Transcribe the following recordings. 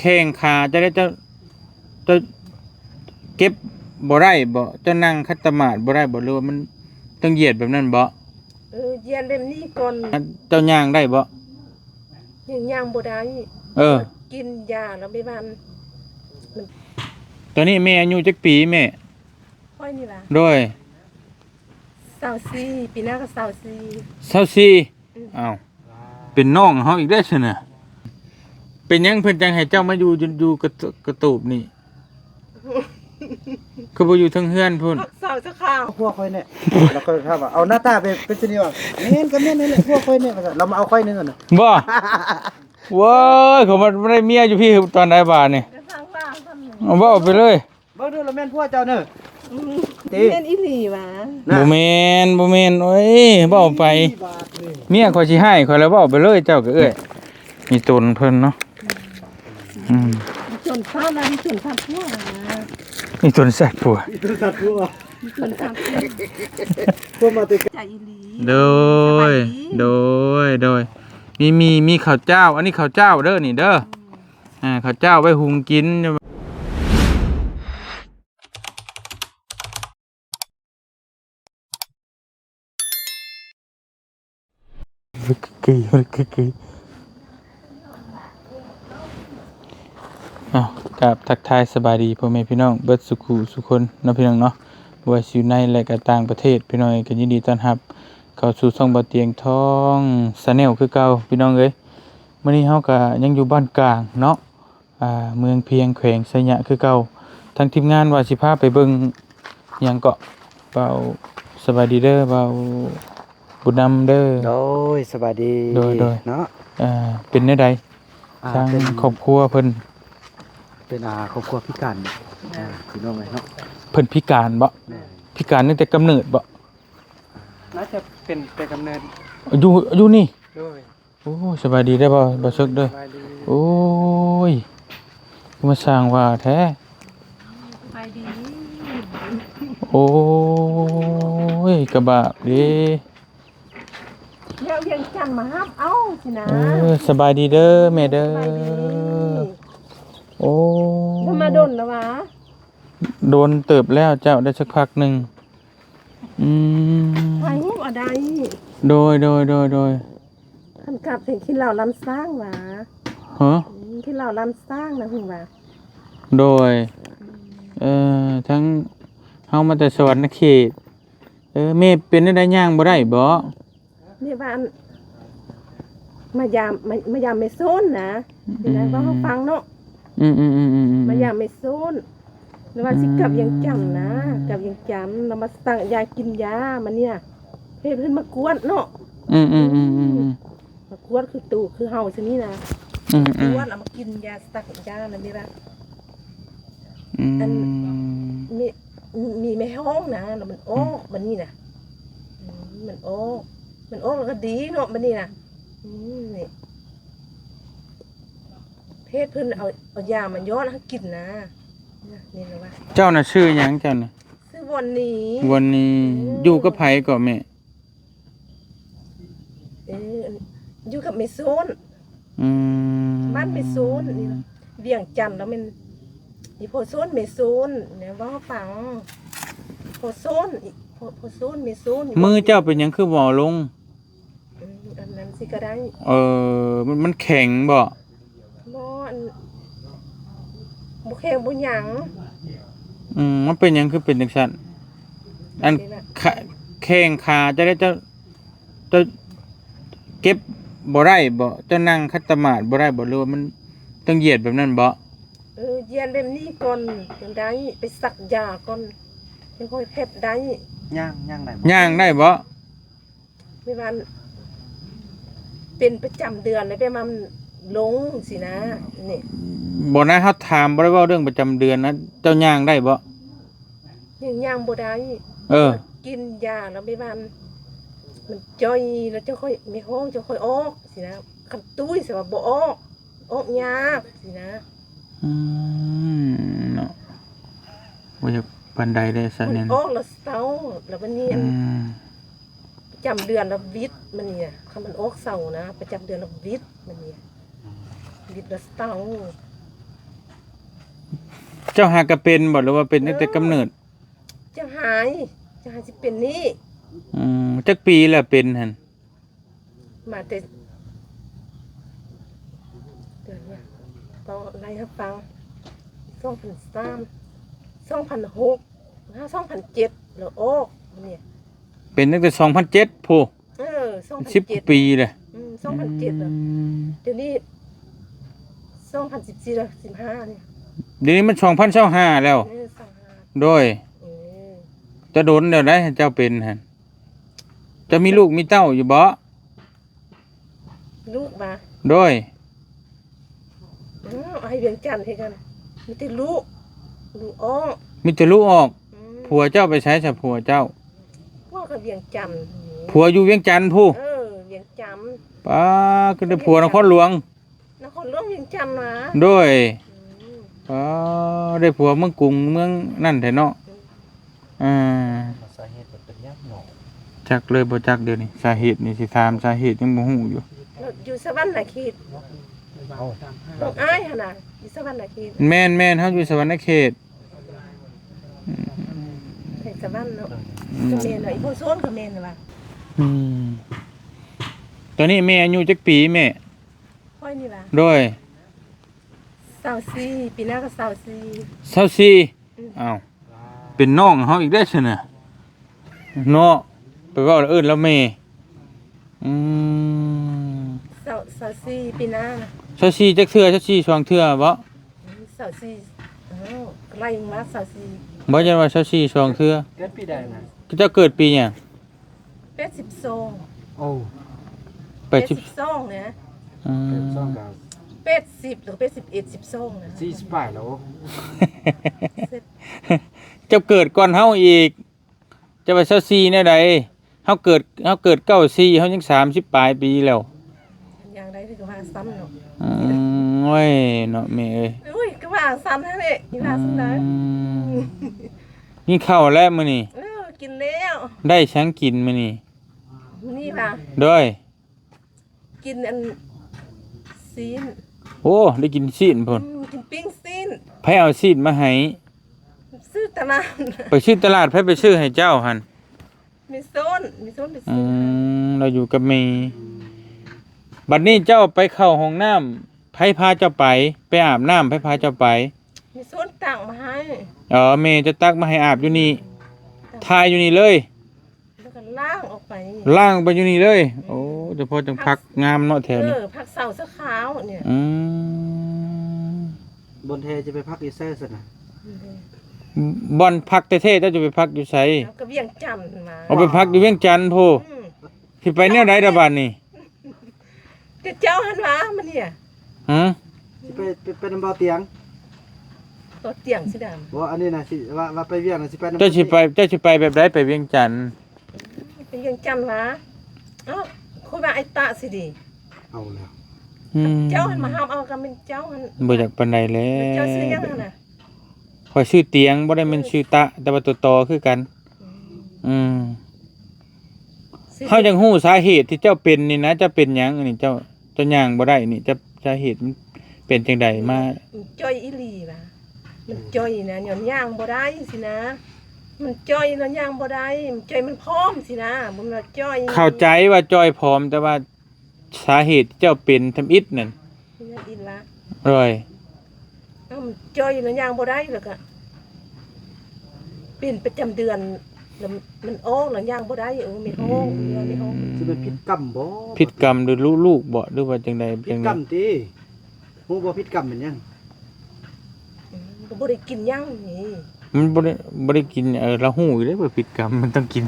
ข่งขาจะได้จะเก็บบ่ได้บ่จะนั่งคัตมาดบ่ได้บ่หรือว่ามันต้องเหยียดแบบนั้นบ่เหยียดแบบนี้ก่อนเจ้าย่างได้บ่ย่างบ่ได้กินยาแล้วไม่บ้านตอนนี้แม่อายุจักปีแม่ค่อยนี่ล่ะโดย24ปีหน้าก็24อ้าวเป็นน้องเฮาอีกได้ซั่นน่ะเป็นหยังเพิ่นจังให้เจ้ามาอยู่กระตูบนี่คือบ่อยู่เทิงเฮือนพุ่นเศร้าจะข้าวพวกค่อยเนี่ยเราก็ถามว่าเอาหน้าตาเป็นสินี่ว่าแม่นก็แม่นนั่นแหละพวกค่อยเนี่ยเรามาเอาค่อยนึงก่อนน่ะบ่เว้ยเขาบ่ได้เมียอยู่พี่ตอนใดบาดนี่เอาเว้าไปเลยเบิ่งดูแล้วแม่นพวกเจ้าเด้อแม่นอีหลีหว่าบ่แม่นโอ้ยเว้าไปเมียข่อยสิให้ข่อยแล้วเว้าไปเลยเจ้าก็เอ้ยมีตนเพิ่นเนาะจนข้าวนั้นจนข้าวพวกมีตนสัตว์ผัวตัวสัตว์พวกจนข้าวพวกมาติใจอีหลีโดยมีข้าวเจ้าอันนี้ข้าวเจ้าเด้อนี่เด้อข้าวเจ้าไว้หุงกินกี้กับทักทายสบายดีพ่อแม่พี่น้องเบิดสุขุสุคนเนาะพี่น้องเนาะว่าอยู่ในและก็ต่างประเทศพี่น้องก็ยินดีต้อนรับเข้าสู่ช่องบ่เตียงทองชาแนลคือเก่าพี่น้องเอ้ยมื้อนี้เฮาก็ยังอยู่บ้านกลางเนาะเมืองเพียงแขวงไสยะคือเก่าทางทีมงานว่าสิพาไปเบิ่งหยังเกาะเบาสบายดีเด้อเบาบุญนำเด้อโดยสบายดีโดยเนาะเป็นแนวใดทางครอบครัวเพิ่นเป็นครอบครัวพิการพี่น้องเนาะเพิ่นพิการบ่พิการตั้งแต่กำเนิดบ่น่าจะเป็นแต่กำเนิดอยู่นี่โดยโอ้สบายดีได้บ่ซึกเด้อโอ้ยมาสร้างว่าแท้สบายดีโอ้ยกระบะดิเดี๋ยวยังจำมาฮับเอาสินะสบายดีเด้อแม่เด้อโอ้แล้วมาโดนแล้ววะโดนเติบแล้วเจ้าได้สักพักหนึ่งไปหูอะไรโดยขันกลับถึงที่เราลำสร้างวะที่เราลำสร้างนะคุณวะโดยทั้งเฮามาแต่สวรรค์เขตแม่เป็นได้ย่างบ่ได้บ่นี่บ้านมายามไม่โซนนะนี่นะว่าเขาฟังเนาะมายามไม่โซนแล้วว่าสิกลับยังจำนะกลับยังจำเรามาสั่งยากินยามันเนี่ยเพิ่นมากวนเนาะมากวนคือตู่คือเฮาซะนี่นะกวนเอามากินยาสั่งยานั่นนี่ล่ะอันมีไม่ห้องนะแล้วมันโอ้มันนี่นะมันโอ้แล้วก็ดีเนาะมันนี่นะนี่เพศเพิ่นเอายามันย้อนให้กินนะนี่นะว่าเจ้าน่ะชื่อหยังเจ้าน่ะชื่อวันนี้อยู่กับไผก่อแม่อยู่กับเมโซนบ้านเมโซนนี่เวียงจันทน์แล้วมันอีโพโซนเมโซนเนี่ยว่าฟังโพโซนเมโซนมือเจ้าเป็นหยังคือบ่ลงอันนั้นสิก็ได้มันแข็งบ่บุแข็งบุหยังมันเป็นหยังคือเป็นจังซั่นอันแข้งขาจะได้จะเก็บบ่ได้บ่จะนั่งคัตมาดบ่ได้บ่หรือว่ามันต้องเหยียดแบบนั้นบ่เหยียดแบบนี้ก่อนจังได๋ไปสักยาก่อนจังค่อยเฮ็ดได้ย่างได้บ่ไม่ว่าเป็นประจำเดือนเลยไปมันลงสินะนี่บ่นะเฮาถามบ่ได้เว้าเรื่องประจำเดือนนะเจ้าย่างได้บ่ย่างบ่ได้กินยาแล้วไม่ว่ามันจ้อยแล้วจะค่อยมีห้องจะค่อยออกสินะคันตุ้ยสิว่าบ่ออกยากสินะเนาะบ่อยากปานใดได้ซะแน่นออกแล้วเศร้าแล้วมันนี่ประจำเดือนแล้ววิตมันนี่คันมันออกเศร้านะประจำเดือนแล้ววิตมันนี่วิตแล้วเศร้า เจ้าหากะเป็นบ่หรือว่าเป็นตั้งแต่กำเนิด จะหายสิเป็นนี่ จักปีแล้วเป็นหั่น มาแต่เดือนเนี่ยต้องไล่ให้ฟัง2003 2006 2007แล้วออกเนี่ย เป็นตั้งแต่2007ผู้ 10 ปีเลย 2007แล้วเดี๋ยวนี้2014แล้ว15เนี่ย เดี๋ยวนี้มัน2025แล้ว 25 โดยจะโดนเดี๋ยวได้เจ้าเป็นหั่นจะมีลูกมีเต้าอยู่บ่ ลูกมา โดย เอาให้เวียงจันทร์ให้กันมีแต่ลูกอ้อ มีแต่ลูกออกผัวเจ้าไปใช้ซะผัวเจ้า พ่อก็เวียงจันทร์ ผัวอยู่เวียงจันทน์ผู้ เวียงจันทร์ ป้าก็ได้ผัวนครหลวง นครหลวงเวียงจันทน์นะ โดยได้ผัวเมืองกรุงเมืองนั่นแท้เนาะสาเหตุเป็นหยังเนาะ จักเลยบ่จักเดี๋ยวนี้สาเหตุนี่สิถามสาเหตุยังบ่ฮู้อยู่ อยู่สวรรค์นาคีด เอา ต้องอ้ายหั่นน่ะอยู่สวรรค์นาคีด แม่นเฮาอยู่สวรรณเขต ในสวรรค์เนาะก็แม่นเนาะอีพ่อโซนก็แม่นว่ะ ตอนนี้แม่อายุจักปีแม่ ค่อยนี่ว่ะ โดย 24ปีหน้าก็24 24อ้าวเป็นน้องเฮาอีกได้ซั่นน่ะเนาะไปเว้าแล้วเอิ้นแล้วแม่24ปีหน้านะ 24จักเทื่อ24 2เทื่อบ่ 24ไล่มา24 บ่จังว่า24 2เทื่อ เกิดปีใดนะ เจ้าเกิดปีหยัง 82 โอ้ 82เนี่ย เป็นซ่องกับ 80หรือ81 12นะ 40ปลายแล้ว เจ้าเกิดก่อนเฮาอีกเจ้าว่า24แนวใดเฮาเกิด94เฮายัง30ปลายปีแล้ว อย่างใดที่ก็ว่าซ้ำเนาะ โอ้ยเนาะแม่เอ้ย อุ้ยก็ว่าซ้ำนั่นแหละอีว่าซ้ำได้ นี่ข้าวแล้วมื้อนี้ กินแล้ว ได้ช้างกินมื้อนี้ นี่ว่ะ โดย กินอันซีน โอ้ได้กินซีนพุ่น กินปิ้งซีน ไผเอาซีนมาให้ ซื้อตลาด ไปซื้อตลาดไผไปซื้อให้เจ้าหั่น มีโซนไปซื้อ เราอยู่กับแม่บัดนี้เจ้าไปเข้าห้องน้ำไผพาเจ้าไปอาบน้ำไผพาเจ้าไป มีโซนต่างมาให้ แม่จะตักมาให้อาบอยู่นี่ทายอยู่นี่เลย แล้วก็ล้างออกไป ล้างไปอยู่นี่เลย โอ้เฉพาะจังพักงามเนาะแถวนี้ ผักเสาสะขาวเนี่ย บนเทจะไปพักอีเซ่ซะนะ บ่อนพักเท่ๆเจ้าจะไปพักอยู่ไส แล้วก็เวียงจันทน์มา เอาไปพักอยู่เวียงจันทน์พูสิไปแนวใดดะบัดนี้ จะเจ้าหันวะมันเนี่ย ฮะ สิไปนำบ่อเตียง ตัวเตียงสีด บ่อันนี้น่ะสิว่าไปเวียงน่ะสิไปนำ เจ้าสิไปแบบใดไปเวียงจันทน์ ำเป็นเวียงจันทน์วะคุยว่าไอ้ตาสิดี เอาแล้ว เจ้าหันมาห้ามเอากันเป็นเจ้าหัน บ่อยากปานใดแล้ เจ้าว ซื้อยังไงนะ ข่อยชื่อเตียงบ่ได้แม่นชื่อตะแต่ว่าตัวตอคือกันเฮาจังฮู้สาเหตุที่เจ้าเป็นนี่นะเจ้าเป็นหยังอันนี้เจ้าย่างบ่ได้นี่จะสาเหตุมันเป็นจังไดมา จ้อยอีหลีว่ะมันจ้อยนะหย่อนย่างบ่ได้สินะ มันจ้อยแล้วย่างบ่ได้มันจ้อยมันพร้อมสินะมันว่าจ้อย เข้าใจว่าจอยพร้อมแต่ว่าสาเหตุที่เจ้าเป็นทำอิฐนั่น นี่อินละ ร้อย มันจ้อยแล้วย่างบ่ได้แล้วก็เป็นประจำเดือนแล้วมันออกแล้วย่างบ่ได้มีห้องมีห้อง สิเป็นพิษกรรมบ่ พิษกรรมหรือลูกบ่หรือว่าจังใด พิ จั ษ ง ก ใด รรมติฮู้บ่พิษกรรมเป็นหยัง ก็บ่ได้กินย่างนี่ มันบ่ได้กินเราฮู้อยู่เด้ว่าพิษกรรมมันต้องกิน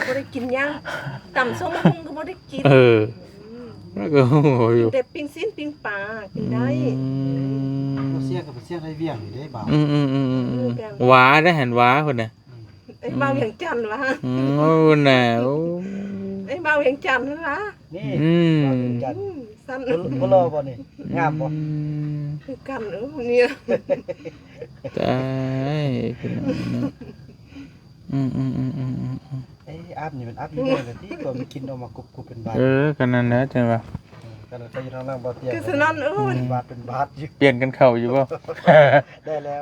บ่ได้กินย่างตำส้มหุงก็บ่ได้กิน แล้วก็โอ้ย แต่ปิ้งซีนปิ้งปลากินได้ บ่เสียกับบ่เสียได้เวียงนี่เด้บ่าว หวาได้หันหวาคนน่ะ ไอ้เบาเวียงจันทน์วะ โอ้น่ะโอ้ ไอ้เบาเวียงจันทน์นั่นวะ นี่ ม จัน สั้น บ่รอบ่นี่งามบ่ คือกันเนี่ย ตายพี่น้องเนาะไอ้อาบนี่มันอาบอยู่ได้เลยที่ก็มันกินออกมากรุบๆเป็นใบ กันนั่นนะจังว่า กันไปอยู่ทางล่างบ่เตียง คือสนอนเอ้ย บาทเป็นบาทอยู่ เปลี่ยนกันเข้าอยู่บ่ ได้แล้ว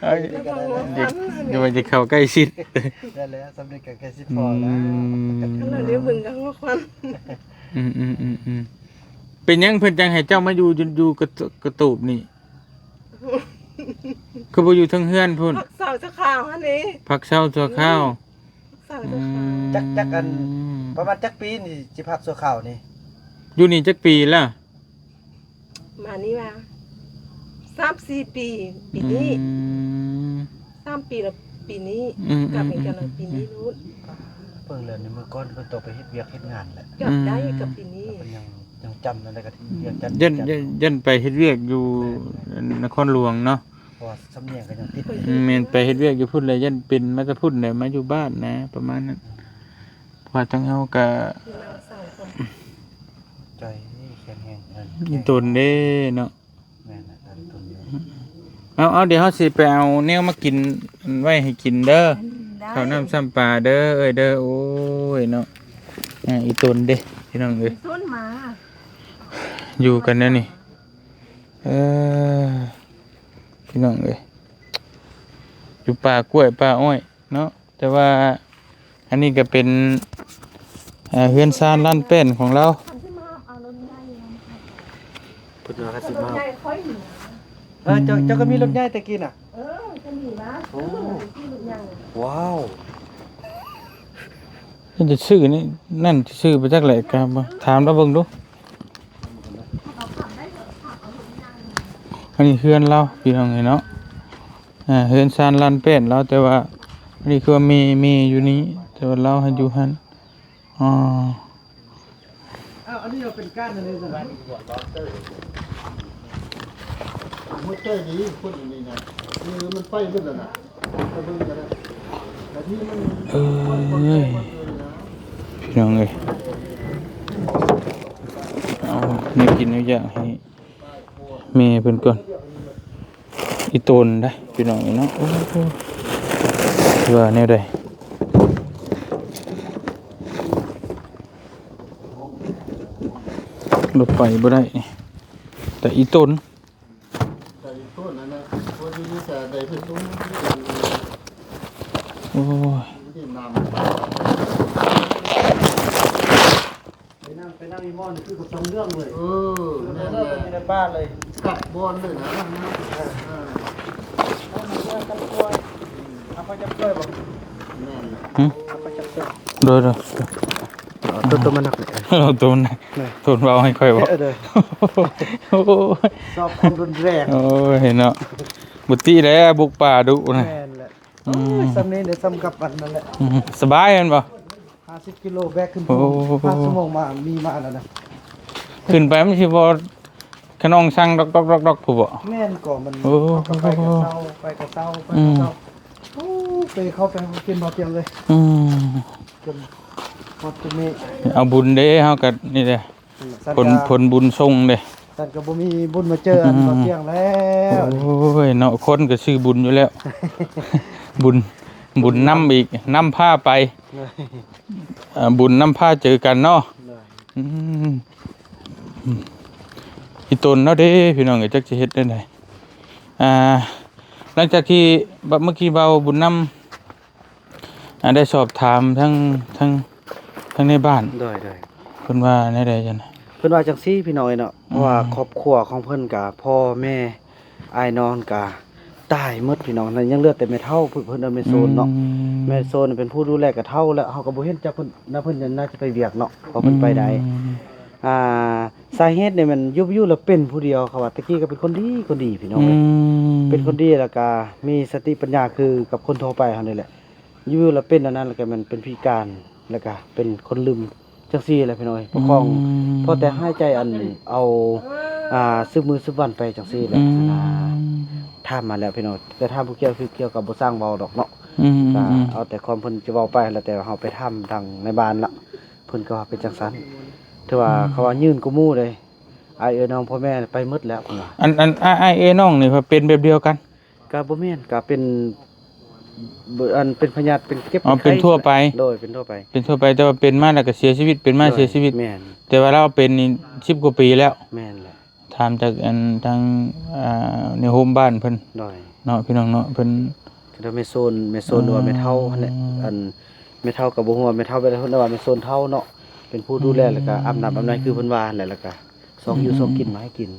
เอ้ยเดี๋ยวมันจะเข้าใกล้ชิด ได้แล้วสำเร็จกันแค่สิ อื พอแล้ว แล้ว ม เดี๋ยวเบิ่งกันว่าควัน เป็นหยังเพิ่นจังให้เจ้ามาอยู่กระตูบนี่คือบ่อยู่เทั้งเฮือนพุ่น ผักเสาจะข่าวอันนี้ ผักเช้าตัวข้าว เสาจะข่าว จักกันประมาณจักปีนี่สิพักชั่วคราวนี่ อยู่นี่จักปีแล้ว มานี่ว่า3-4 ปีปีนี้3 ปีแล้วปีนี้กลับอีกกันแล้วปีนี้นู้น เพิ่งเรียนนี่มื้อก่อนเพิ่นต้องไปเฮ็ดเวียกเฮ็ดงานแหละ กลับได้กับปีนี้ เพิ่นยังจำนั่นได้ก็ที่เวียกจัด ยันไปเฮ็ดเวียกอยู่นครหลวงเนาะ เพราะว่าสำเนียงก็ยังติด แม่นไปเฮ็ดเวียกอยู่พุ่นเลยยันเป็นมาแต่พุ่นเนี่ยมาอยู่บ้านนะ ประมาณนั้นเพราะว่าทั้งเฮาก็ ที่เราเสาคน ใจแข็งแรงเอิ้น อีตนเด้เนาะ แม่นน่ะตอนตุนอยู่ เอาเดี๋ยวเฮาสิไปเอาแนวมากินไว้ให้กินเด้อ ได้ ข้าวน้ำซ้ำปลาเด้อเอ้ยเด้อโอ้ยเนาะอีตนเด้พี่น้องเอ้ย ส้นมา อยู่กันนะนี่พี่น้องเอ้ยอยู่ป่ากล้วยป่าอ้อยเนาะแต่ว่าอันนี้ก็เป็นเฮือนซานล้านเป็นของเรา คันที่มาเอารถใหญ่ เพิ่นว่าก็สิ รถ มา ใหญ่ค่อยหนี เจ้าก็มีรถใหญ่แต่กี้น่ะ จะหนีนะที่รถใหญ่ ว้าว จะชื่อนี่นั่นชื่อไปจักแหละครับถามเราเบิ่งดูอันนี้เฮือนเราพี่น้องเอ้ยเนาะเฮือนซานล้านเป็นเราแต่ว่าอันนี้คือว่ามีอยู่นี้แต่ว่าเราให้อยู่หั่นอ๋อ อันนี้เราเป็นก้านอันนี้นะหัวใจดีคนอันนี้นะนี่มันไฟขึ้นแล้วนะกระเบื้องกันนะแต่ที่มัน เอ้ยพี่น้องเอ้ยเอาเนื้อกินเนื้อย่างให้แม่เพิ่นก่อนอีโตนได้พี่น้องเอ้ยเนาะโอ้โหว่าแนวใดรถไปบ่ได้นี่แต่อีโตน ใส่ต้นนั่นนะวันนี้จะได้เป็นต้น โอ้ย ที่นำไปนั่งอีมอนคือกับตรงเรื่องเลยนั่นอยู่ในบ้านเลยกับบอลเลยนะเอาไปจับกล้วยบ่แม่น หึ เอาไปจับกล้วย โดย ตัวมันหนักเลย เราโตนโตนเบาให้ค่อยบ่ เด้อ โอ้ย ชอบความรุนแรง โอ้ยเห็นเนาะบุตรีแล้วบุกป่าดุนะ แม่นแหละโอ้ยซ้ำนี้เดี๋ยวซ้ำกับอันนั่นแหละ สบายแมันบ่ 50กิโลแบกขึ้นภู5ชั่วโมงมามีมาแล้วนะ ขึ้นไปมันสิบ่ขนองสั่งดอกผู้บ่ แม่นก่อมัน โอ้ ก็ไปกับเศร้าไปกับเศร้าไปกับเศร้าโอ้ไปเข้าไปกินบ่เพียงเลย อืม จนฮอดตุเมฆ เอาบุญเด้เฮาก็นี่แหละผลบุญส่งเด้ ท่านก็บ่มีบุญมาเจออันบ่เพียงแล้ว โอ้ยเนาะคนก็ชื่อบุญอยู่แล้ว บุญนำอีกนำผ้าไปบุญนำผ้าเจอกันเนาะอืมอีตนเนาะเด้พี่น้องเอ้ยจักสิเฮ็ดได้ไดหลังจากที่เมื่อกี้เบาบุญนำได้สอบถามทั้งในบ้าน ได้ เพิ่นว่าแนวใดจัง เพิ่นว่าจังซี่พี่น้อยเนาะเพราะว่าครอบครัวของเพิ่นก็พ่อแม่อ้ายน้องก็ตายหมดพี่น้องนั่นยังเหลือแต่แม่เฒ่าเพิ่นเอาแม่โซนเนาะแม่โซนเป็นผู้ดูแลกระเฒ่าแล้วเฮาก็บ่เห็นจักเพิ่นน่าเพิ่นน่าจะไปเวียกเนาะเพราะเพิ่นไปได้สาเหตุเนี่ยมันยุบๆแล้วเป็นผู้เดียวเขาว่าตะกี้ก็เป็นคนดีพี่น้องเอ้ยเป็นคนดีแล้วก็มีสติปัญญาคือกับคนทั่วไปเฮานี่แหละยุบๆแล้วเป็นอันนั้นแล้วก็มันเป็นพิการแล้วก็เป็นคนลืมจังซี่แหละพี่น้อยปกครองพอแต่หายใจอันเอาซึมมือซึมวันไปจังซี่แหละถามมาแล้วพี่น้อยแต่ถามผู้เกี่ยวคือเกี่ยวกับบ่สร้างเว้าดอกเนาะก็เอาแต่ความเพิ่นจะเว้าไปแล้วแต่เฮาไปทำทางในบ้านละเพิ่นก็ว่าเป็นจังซั่นถือว่าเขาว่ายืนกูหมู่เลยอ้ายน้องพ่อแม่ไปหมดแล้วเพิ่นว่า อันอ้ายน้องนี่ว่าเป็นแบบเดียวกัน ก็บ่แม่นก็เป็น อันเป็นพยาธิเป็นเก็บ อ๋อเป็นทั่วไป โดยเป็นทั่วไป เป็นทั่วไปแต่ว่าเป็นมาแล้วก็เสียชีวิตเป็นมาเสียชีวิต แม่น แต่ว่าเราเป็นนี่10กว่าปีแล้ว แม่นแหละ ถามจากอันทางในโฮมบ้านเพิ่น โดย เนาะพี่น้องเนาะเพิ่น คือเมโซนหรือว่าเมทัลนั่นแหละอันเมทัลก็บ่ฮู้ว่าเมทัลเป็นเพิ่นว่าเมโซนเท่าเนาะเป็นผู้ดูแลแล้วก็อาบน้ำอาบในคือเพิ่นว่านั่นแหละแล้วก็ซองอยู่ซองกินมาให้กิน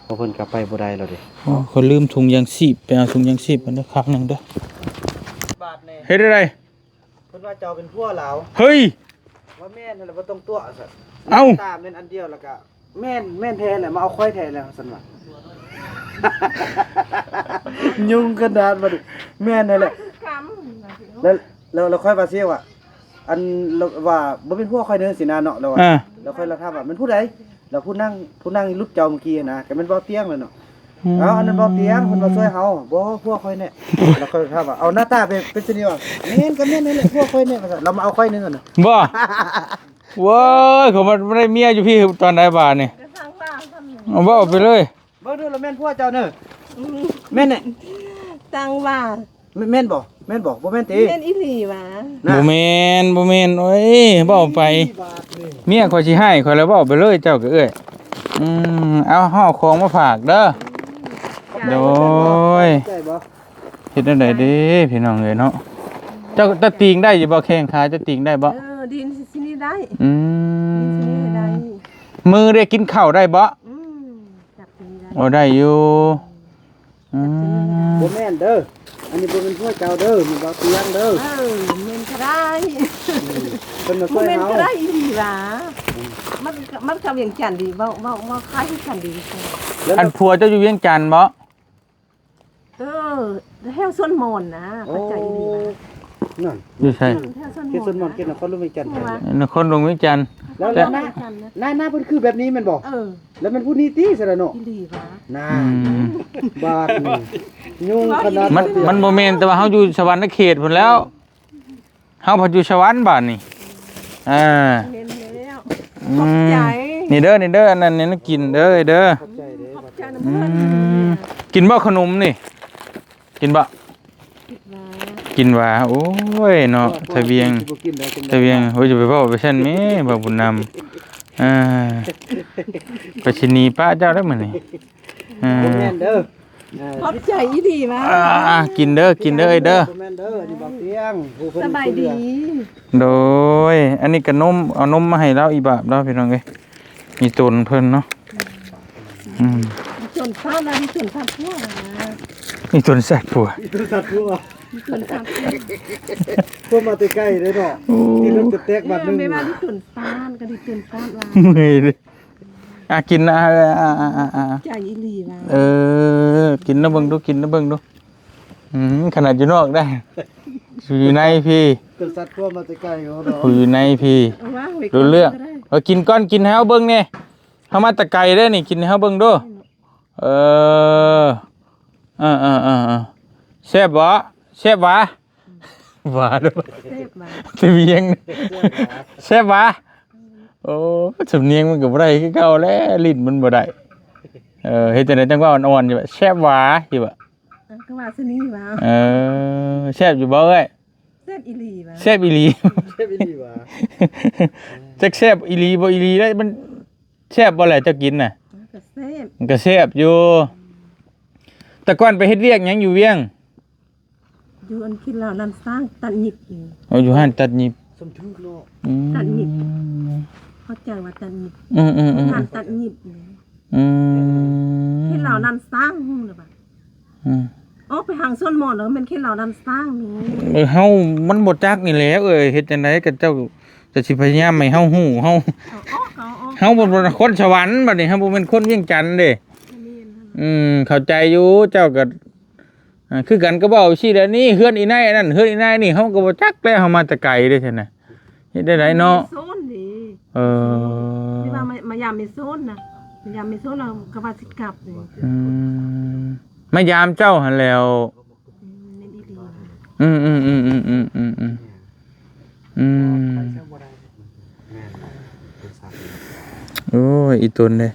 เพราะเพิ่นก็ไปบ่ได้แล้วเด้ โอ้คนลืมถุงยางชีพไปเอาถุงยางชีพมาเด้อครั้งหนึงเด้อบ าทแน่ เฮ็ดอะไร เพิ่นว่าเจ้าเป็นผัวลาว เฮ้ย ว่าแม่นนั่นแหละบ่ต้องตัวซั่น เอ้า ตามเล่นอันเดียวแล้วก็แม่นแท้แหละมาเอาควายแท้แล้วซั่นว่า ยุ่งขนาดบ่ดิแม่นนั่นแหละ กำ แล้วค่อยว่าเสียว่าอันว่าบ่เป็นผัวค่อยเด้อสินะเนาะแล้วว่า อ่า แล้วค่อยละถามว่ามันผู้ใดแล้วผู้นั่งรูปเจ้าเมื่อกี้นะก็แม่นบ่เตียงเลยเนาะเอาอันนั้นบ่เตียงเพิ่นมาช่วยเฮาบ่พวกค่อยเนี่ยแล้วค่อยถามว่าเอาหน้าตาเป็นสินี่ว่าแม่นก็แม่นนั่นแหละพวกค่อยเนี่ยว่าซั่นเรามาเอาค่อยนึงก่อนน่ะ บ่เว้ยเขามันได้เมียอยู่พี่ตอนใดบาดนี่ กระทั่งว่าทำอย่าง เอาบ่เอาไปเลย เบิ่งดูแล้วแม่นผัวเจ้าเด้อแม่นเนี่ย ตังว่า แม่นบ่บ่แม่นติ เป็นอีหลีวะ บ่แม่นโอ้ยบ่เอาไป บาทนี่ เมียข่อยสิให้ข่อยแล้วบ่เอาไปเลยเจ้าก็เอ้ยเอาห่อของมาฝากเด้อโดย ใช่บ่ เฮ็ดจังไดเด้พี่น้องเอ้ยเนาะเจ้าตะติงได้อยู่บ่แข้งขาจะติงได้บ่ ดินสินี่ได้ อื ดินสินี่ได้ มือได้กินข้าวได้บ่ จับสินี่ได้ โอ้ได้อยู่อืม บ่แม่นเด้ออันนี้บ่เป็นผัวเจ้าเด้อมันบ่เตียงเด้อ เมนก็ได้ เพิ่นมา ผู้ ช่วย เมน เฮา ก็ได้อีหลีวะมันกับอย่างจันดีเว้าคล้ายที่จันดี แล้ว อันผัวเจ้าอยู่เวียงจันทน์บ่ แถวส่วนมนนะเข้าใจอีหลีวะ นั่น อยู่ใช่ แถวส่วนมน ที่สวนหมอนกินน่ะคนรู้ไม่จันทร์ นครหลวงเวียงจันทน์ แล้ว แล้ว หน้าเพิ่นคือแบบนี้แม่นบ่แล้วมันผู้นี้ติซะแล้วเนาะ อีหลีวะ น่า อืม บาทนี่ยุ่งขนาด มันบ่แม่นแต่ว่าเฮาอยู่สวรรค์เขตพุ่นแล้วเฮาพออยู่สวรรค์บ้านนี่อ่า เห็นแล้ว อื ขอบ ม ใจ นี่เด้ออันนั้นนี่กินเด้อเด้อ ขอบใจเด้อ ขอบใจนะ อื เพื่อน มกินบ่ขนมนี่ กินบ่ คิดว่า กินว่าโอ้ยเนาะทะเบียง บ่กินได้จัง ทะเบียงโอ้ยจะไปเว้าไปซั่นแม่บ่บุญนำไปสิหนีป้าเจ้าได้มื้อนี่ บ่แม่นเด้อ ขอบใจอีหลีวะ กินเด้อเอ้ยเด้อ บ่แม่นเด้ออันนี้บ่เตียงผู้เพิ่น สบายดี โดยอันนี้ก็นมเอานมมาให้เราอีบาบเราพี่น้องเอ้ยมีตนเพิ่นเนาะอืม จนฟ้านะที่จนฟ้าทั่วนะ มีตนแซ่บผัว อีตัวสัตว์ผู้ว่า จนฟ้าทั่ว พวกมาแต่ใกล้เด้อเนาะที่รถกระแตกบัดนึง ไม่ว่าที่จนฟ้าก็ที่จนฟ้าลา เมื่อยเลยกินนะใจอีหลีวะ กินนะเบิ่งดูขนาดอยู่นอกได้อยู่ในพี่ เป็นสัตว์พวกมาแต่ใกล้เขาเนาะ อยู่ในพี่ ว่าไว้ รู้เรื่องกินก้อนกินให้เฮาเบิ่งนี่เฮามาแตะไกลเด้อนี่กินให้เฮาเบิ่งดูแซ่บบ่แซ่บหวะหวาด้วย เทพมา สำเนียงแซ่บหวะโอ้สำเนียงมันก็บ่ได้คือเก่าแล้วลิ้นมันบ่ได้เฮ็ดจังได๋จังว่าอ่อนๆอยู่แบบแซ่บหวะอยู่บ่ ก็ว่าสนี่วะ แซ่บอยู่บ่เอ้ย เทพอีหลีวะ แซ่บอีหลี เทพอีหลีว่ะ จักแซ่บอีหลีบ่อีหลีได้มันแซ่บบ่แหละเจ้ากินน่ะ ก็เทพ มันก็แซ่บอยู่แต่ก่อนไปเฮ็ดเวียกหยังอยู่เวียง อยู่อันคิดเรานั้นสร้างตัดหยิบอยู่ เอาอยู่ห้านตัดหยิบ สมทึกเนาะ ตัดหยิบ เข้าใจว่าตัดหยิบ งานตัดหยิบคิดเรานั้นสร้างหูหรือเปล่าอ๋อไปหางส้นหมอนแล้วมันคิดเรานั้นสร้างนี่ เฮามันบ่จักนี่แหละเฮ็ดจังได๋ก็เจ้าจะสิพยายามให้เฮาฮู้เฮา เฮาบ่เป็นคนสวรรค์บัดนี้เฮาบ่เป็นคนเวียงจันทน์เด้เข้าใจอยู่เจ้าก็คือกันก็เว้าซี่แหล้วนี่เฮือนอีนายอันนั้นเฮือนอีนายนี่เฮาก็บ่จักแล้วเฮามาแต่ไกลเด้ซั่นน่ะเฮ็ดได้ไดเนาะ โซนดิ ที่ ว่ามายามไม่โซนนะมายามไม่โซนเราก็ว่าสิกลับนี่ มายามเจ้าหั่นแล้ว เล่นดี โอ้ยอีตุนเด้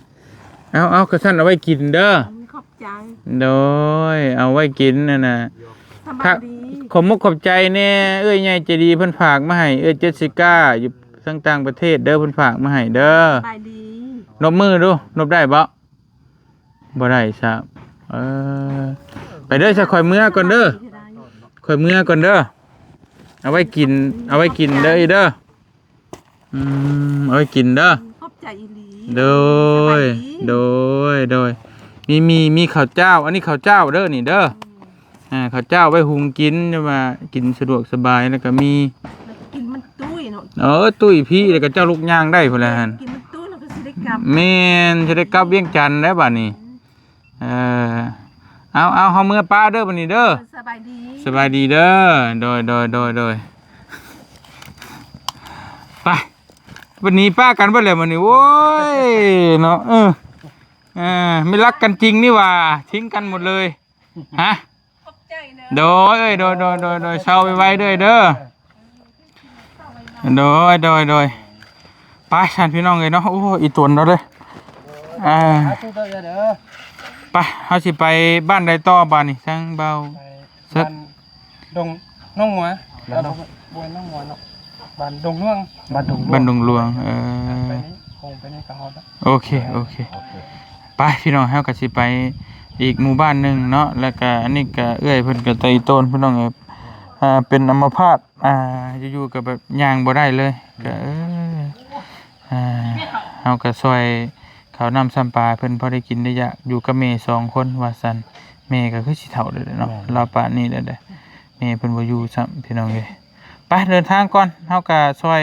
เอากระสั่นเอาไว้กินเด้อ ขอบใจ โดยเอาไว้กินน่ะนะ สบายดี ขอบมุกขอบใจแน่เอ้ยใหญ่ใจดีเพิ่นฝากมาให้เอ้ยเจสสิก้าอยู่ทั้งต่างประเทศเด้อเพิ่นฝากมาให้เด้อ ไปดี นบมือดูนบได้บ่บ่ได้ซะไปเด้อซะข่อยเมื่อก่อนเด้อข่อยเมื่อก่อนเด้อเอาไว้กินเด้ออีเด้อเอาไว้กินเด้อ ขอบใจอีหลี โดยมีข้าวเจ้าอันนี้ข้าวเจ้าเด้อนี่เด้อข้าวเจ้าไว้หุงกินจะมากินสะดวกสบายแล้วก็มี กินมันตุ้ยเนาะ ตุ้ยพี่แล้วก็เจ้าลูกย่างได้พุ่นแหละหั่น กินมันตุ้ยแล้วก็สิได้กลับ แม่นจะได้กลับเวียงจันทน์แล้วบัดนี้เอาเฮามื้อป้าเด้อบัดนี้เด้อ สบายดี สบายดีเด้อโดยไปวันนี้ป้ากันเบิดแล้วมื้อนี้โว้ยเนาะไม่รักกันจริงนี่หว่าทิ้งกันหมดเลยฮะ ขอบใจเด้อ โดยเช่าไว้ด้วยเด้อโดยไปฉันพี่น้องเลยเนาะโอ้อีตวนเราเลยไปเขาสิไปบ้านใดต่อบ้านนี่ทั้งเบาสัก ดงน้องหัวแล้วบวยน้องหัวเนาะบ้านดงน่วง บ้านดงหลวงไปนี้คงไปนี่ก็ฮอด โอเคไปพี่น้องเฮาก็สิไปอีกหมู่บ้านหนึงเนาะแล้วก็อันนี้ก็เอื้อยเพิ่นก็ไตต้นพี่น้องเอ้ยเป็นอัมพาตอยู่ๆก็แบบย่างบ่ได้เลยก็เฮาก็ซอยข้าวน้ำซ้ำปลาเพิ่นพอได้กินได้ยะอยู่กับแม่2คนว่าซั่นแม่ก็คือสิเฒ่าเลยเนาะราวป่านนี้แล้วเด้แม่เพิ่นบ่อยู่ซ้ำพี่น้องเอ้ยไปเดินทางก่อนเฮาก็ซอย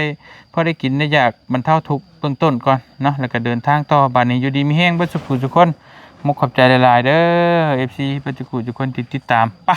พอได้กินได้ยากบรรเทาทุกข์เบื้องต้นก่อนเนาะแล้วก็เดินทางต่อบัดนี้อยู่ดีมีแฮงเบิดสุขทุกคนมุกขอบใจหลายๆเด้อ FC เบิดทุกคนที่ติดตามไป